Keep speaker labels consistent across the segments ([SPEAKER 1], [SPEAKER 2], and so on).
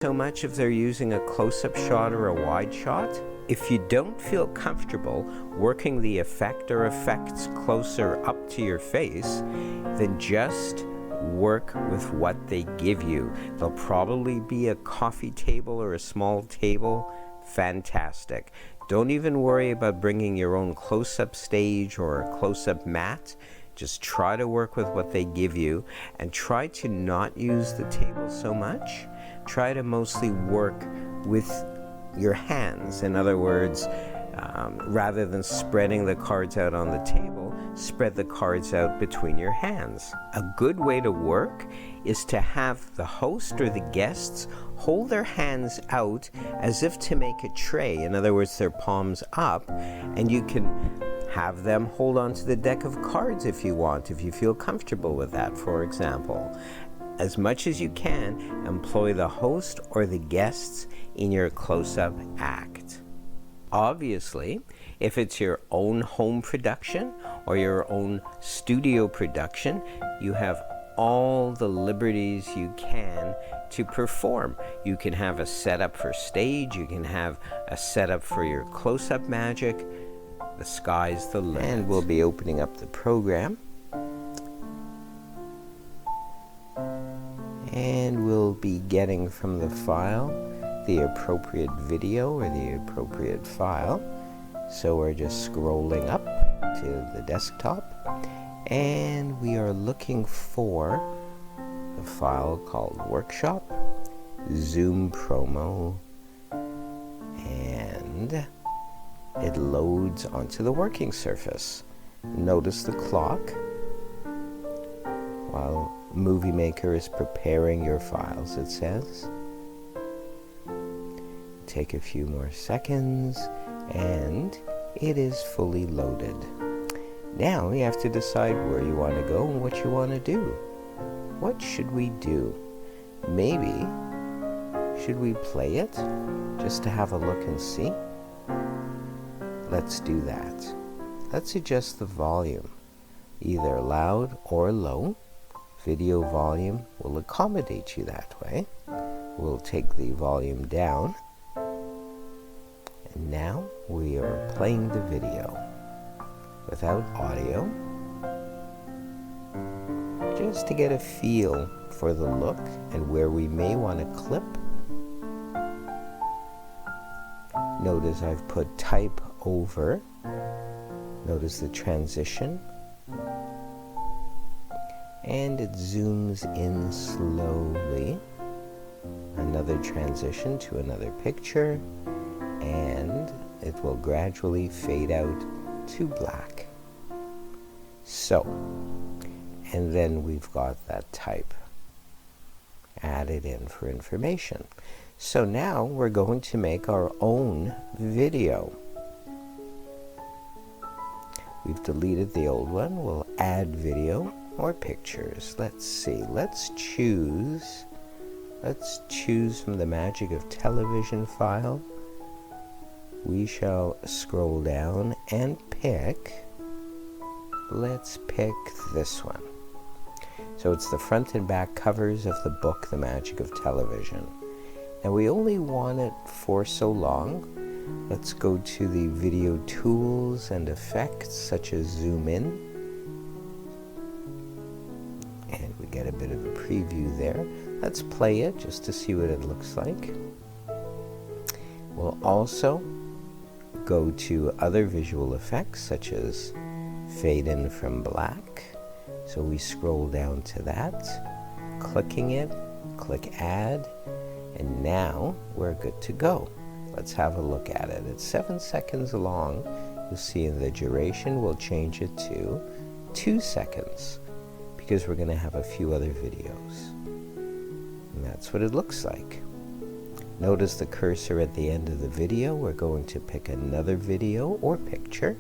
[SPEAKER 1] So much if they're using a close-up shot or a wide shot. If you don't feel comfortable working the effect or effects closer up to your face, then just work with what they give you. There'll probably be a coffee table or a small table. Fantastic. Don't even worry about bringing your own close-up stage or a close-up mat. Just try to work with what they give you and try to not use the table so much. Try to mostly work with your hands. In other words, rather than spreading the cards out on the table, spread the cards out between your hands. A good way to work is to have the host or the guests hold their hands out as if to make a tray. In other words, their palms up, and you can have them hold on to the deck of cards if you want, if you feel comfortable with that, for example. As much as you can, employ the host or the guests in your close-up act. Obviously, if it's your own home production or your own studio production, you have all the liberties you can to perform. You can have a setup for stage, you can have a setup for your close-up magic. The sky's the limit. And we'll be opening up the program. And we'll be getting from the file the appropriate video or the appropriate file. So we're just scrolling up to the desktop, and we are looking for the file called Workshop, Zoom Promo, and it loads onto the working surface. Notice the clock while Movie Maker is preparing your files, it says. Take a few more seconds, and it is fully loaded. Now you have to decide where you want to go and what you want to do. What should we do? Maybe, should we play it just to have a look and see? Let's do that. Let's adjust the volume, either loud or low. Video volume will accommodate you that way. We'll take the volume down. And now we are playing the video without audio, just to get a feel for the look and where we may want to clip. Notice I've put type over. Notice the transition. And it zooms in slowly. Another transition to another picture, and it will gradually fade out to black. So, and then we've got that type added in for information. So now we're going to make our own video. We've deleted the old one. We'll add video or pictures. Let's see. Let's choose from the Magic of Television file. We shall scroll down and pick. Let's pick this one. So it's the front and back covers of the book, The Magic of Television. And we only want it for so long. Let's go to the video tools and effects, such as zoom in. And we get a bit of a preview there. Let's play it just to see what it looks like. We'll also go to other visual effects, such as fade in from black. So we scroll down to that, clicking it, click add, and now we're good to go. Let's have a look at it. It's 7 seconds long. You'll see in the duration, we'll change it to 2 seconds because we're going to have a few other videos. And that's what it looks like. Notice the cursor at the end of the video. We're going to pick another video or picture.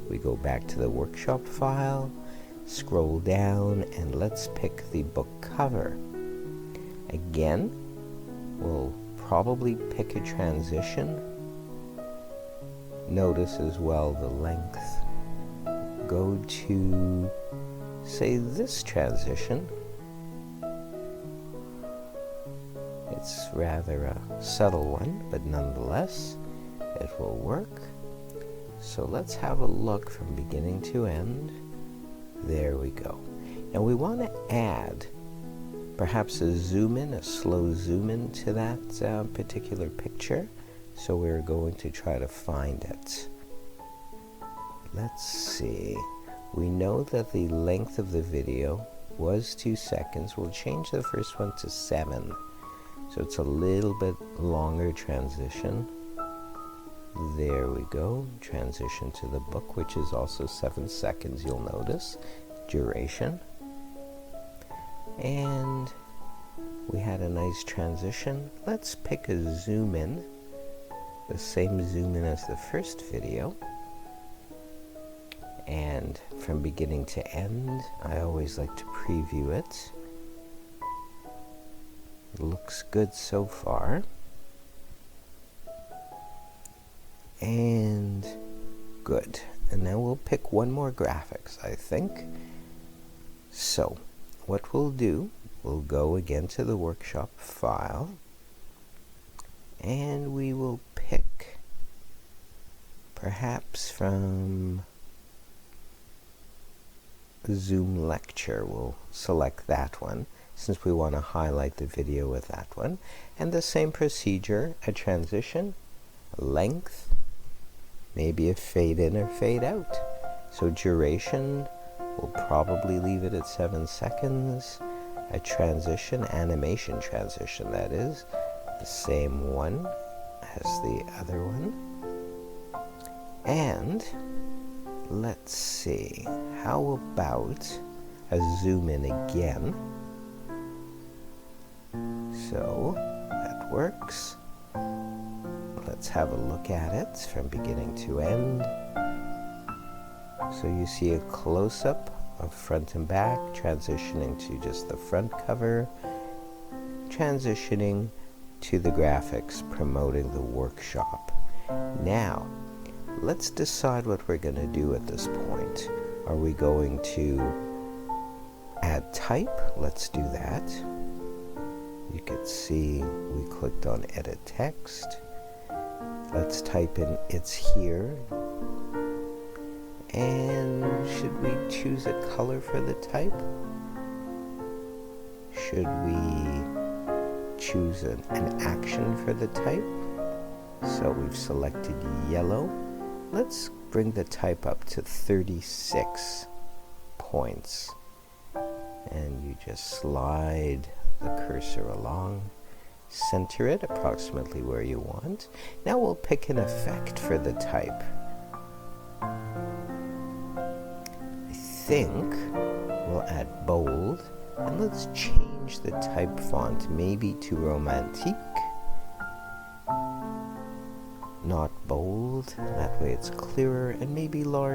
[SPEAKER 1] We go back to the workshop file, scroll down, and let's pick the book cover. Again, we'll probably pick a transition. Notice as well the length. Go to, say, this transition. It's rather a subtle one, but nonetheless, it will work. So let's have a look from beginning to end. There we go. Now we want to add perhaps a zoom in, a slow zoom in to that particular picture. So we're going to try to find it. Let's see. We know that the length of the video was 2 seconds. We'll change the first one to 7. So it's a little bit longer transition. There we go. Transition to the book, which is also 7 seconds, you'll notice. Duration. And we had a nice transition. Let's pick a zoom in. The same zoom in as the first video. And from beginning to end, I always like to preview it. It looks good so far. And good. And now we'll pick one more graphics, I think. So, what we'll do, we'll go again to the workshop file, and we will pick perhaps from Zoom lecture. We'll select that one since we want to highlight the video with that one. And the same procedure, a transition, a length, maybe a fade in or fade out. So duration, we'll probably leave it at 7 seconds. A transition, animation transition that is, the same one as the other one. And let's see, how about a zoom in again? So that works. Let's have a look at it from beginning to end. So you see a close-up of front and back, transitioning to just the front cover, transitioning to the graphics promoting the workshop. Now, let's decide what we're going to do at this point. Are we going to add type? Let's do that. You can see we clicked on edit text. Let's type in "it's here." And should we choose a color for the type? Should we choose an action for the type? So we've selected yellow. Let's bring the type up to 36 points. And you just slide the cursor along, center it approximately where you want. Now we'll pick an effect for the type. I think we'll add bold, and let's change the type font maybe to romantique, not bold, that way it's clearer, and maybe large.